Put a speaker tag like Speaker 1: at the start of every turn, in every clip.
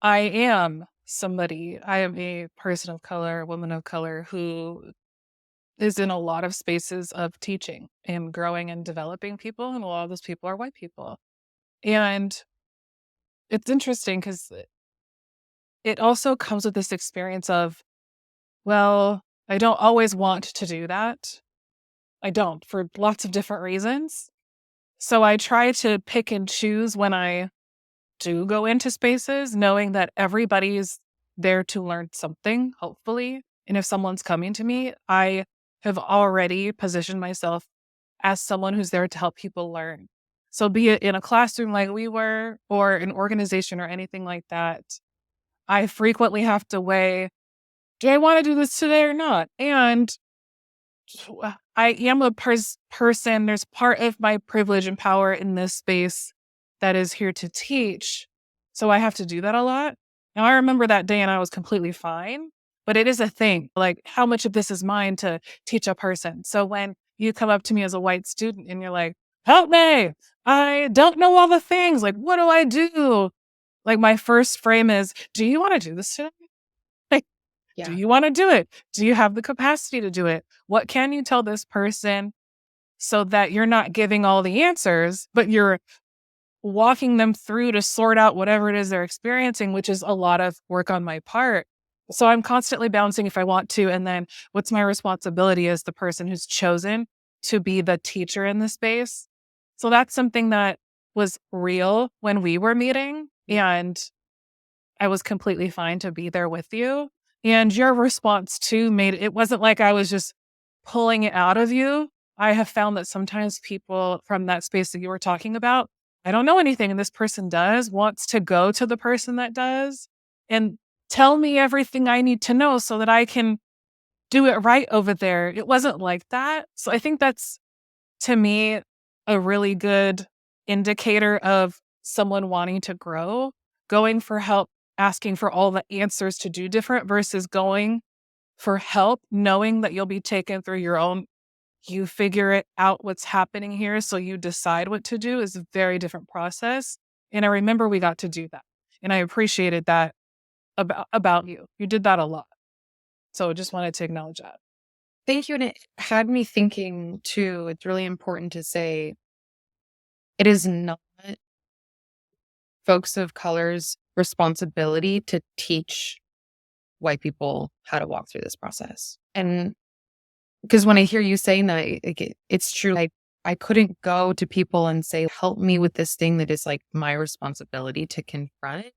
Speaker 1: I am I am a person of color, woman of color who is in a lot of spaces of teaching and growing and developing people. And a lot of those people are white people. And it's interesting because it also comes with this experience of, well, I don't always want to do that. I don't for lots of different reasons. So I try to pick and choose when I do go into spaces, knowing that everybody's there to learn something, hopefully. And if someone's coming to me, I have already positioned myself as someone who's there to help people learn. So, be it in a classroom like we were, or an organization or anything like that, I frequently have to weigh, do I want to do this today or not? And I am a person. There's part of my privilege and power in this space that is here to teach. So I have to do that a lot. Now, I remember that day and I was completely fine, but it is a thing. Like, how much of this is mine to teach a person? So when you come up to me as a white student and you're like, help me, I don't know all the things. Like, what do I do? Like, my first frame is, do you want to do this today? Do
Speaker 2: Yeah.
Speaker 1: you want to do it? Do you have the capacity to do it? What can you tell this person so that you're not giving all the answers, but you're walking them through to sort out whatever it is they're experiencing, which is a lot of work on my part. So I'm constantly balancing if I want to. And then what's my responsibility as the person who's chosen to be the teacher in the space? So that's something that was real when we were meeting. And I was completely fine to be there with you. And your response too made it wasn't like I was just pulling it out of you. I have found that sometimes people from that space that you were talking about, I don't know anything, and this person does, wants to go to the person that does and tell me everything I need to know so that I can do it right over there. It wasn't like that. So I think that's, to me, a really good indicator of someone wanting to grow, going for help, asking for all the answers to do different versus going for help, knowing that you'll be taken through your own, you figure it out what's happening here. So you decide what to do is a very different process. And I remember we got to do that. And I appreciated that about you. You did that a lot. So just wanted to acknowledge that.
Speaker 2: Thank you. And it had me thinking too, it's really important to say it is not folks of color's responsibility to teach white people how to walk through this process. And because when I hear you saying that, it's true. I couldn't go to people and say, help me with this thing that is like my responsibility to confront.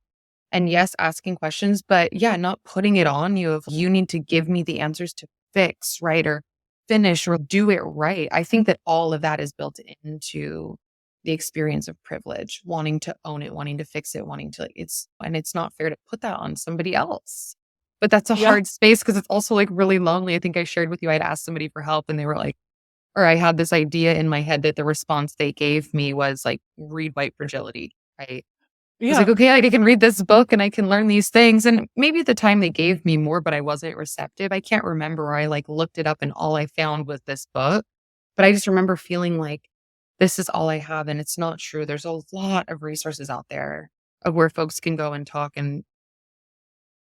Speaker 2: And yes, asking questions, but yeah, not putting it on you of you need to give me the answers to fix, right? Or finish or do it right. I think that all of that is built into the experience of privilege, wanting to own it, wanting to fix it, wanting to and it's not fair to put that on somebody else. But that's a
Speaker 1: Yeah.
Speaker 2: hard space because it's also like really lonely. I think I shared with you, I'd asked somebody for help and they were like, or I had this idea in my head that the response they gave me was like, read White Fragility, right? I was like,
Speaker 1: Yeah.
Speaker 2: okay, like I can read this book and I can learn these things. And maybe at the time they gave me more, but I wasn't receptive. I can't remember. Or I like looked it up and all I found was this book. But I just remember feeling like this is all I have. And it's not true. There's a lot of resources out there of where folks can go and talk and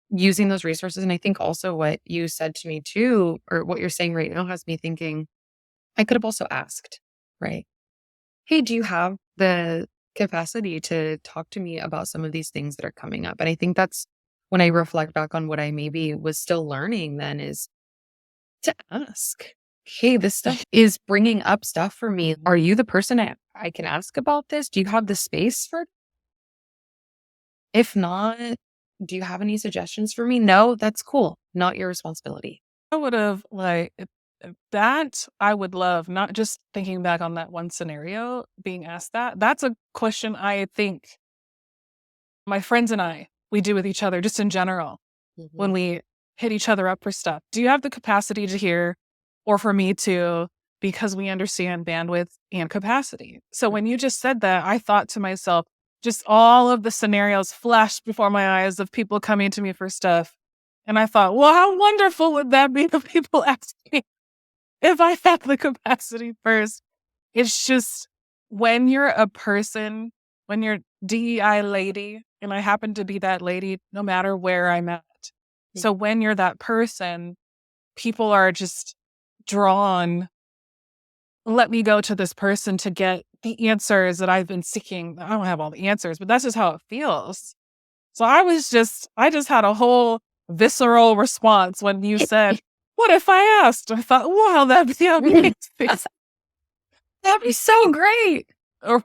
Speaker 2: using those resources. And I think also what you said to me too, or what you're saying right now has me thinking I could have also asked, right? Hey, do you have the capacity to talk to me about some of these things that are coming up? And I think that's when I reflect back on what I maybe was still learning then is to ask, hey, this stuff is bringing up stuff for me. Are you the person I can ask about this? Do you have the space for it? If not, do you have any suggestions for me? No, that's cool. Not your responsibility.
Speaker 1: I would have if that I would love, not just thinking back on that one scenario, being asked that. That's a question I think my friends and I, we do with each other just in general when
Speaker 2: Mhm.
Speaker 1: we hit each other up for stuff. Do you have the capacity to hear or for me to, because we understand bandwidth and capacity. So when you just said that, I thought to myself, just all of the scenarios flashed before my eyes of people coming to me for stuff. And I thought, well, how wonderful would that be if people asked me if I had the capacity first? It's just when you're a person, when you're DEI lady And I happen to be that lady no matter where I'm at. So when you're that person, people are just drawn. Let me go to this person to get the answers that I've been seeking. I don't have all the answers, but that's just how it feels. So I just had a whole visceral response when you said, "What if I asked?" I thought, wow, that'd be amazing.
Speaker 2: That'd be so great.
Speaker 1: Or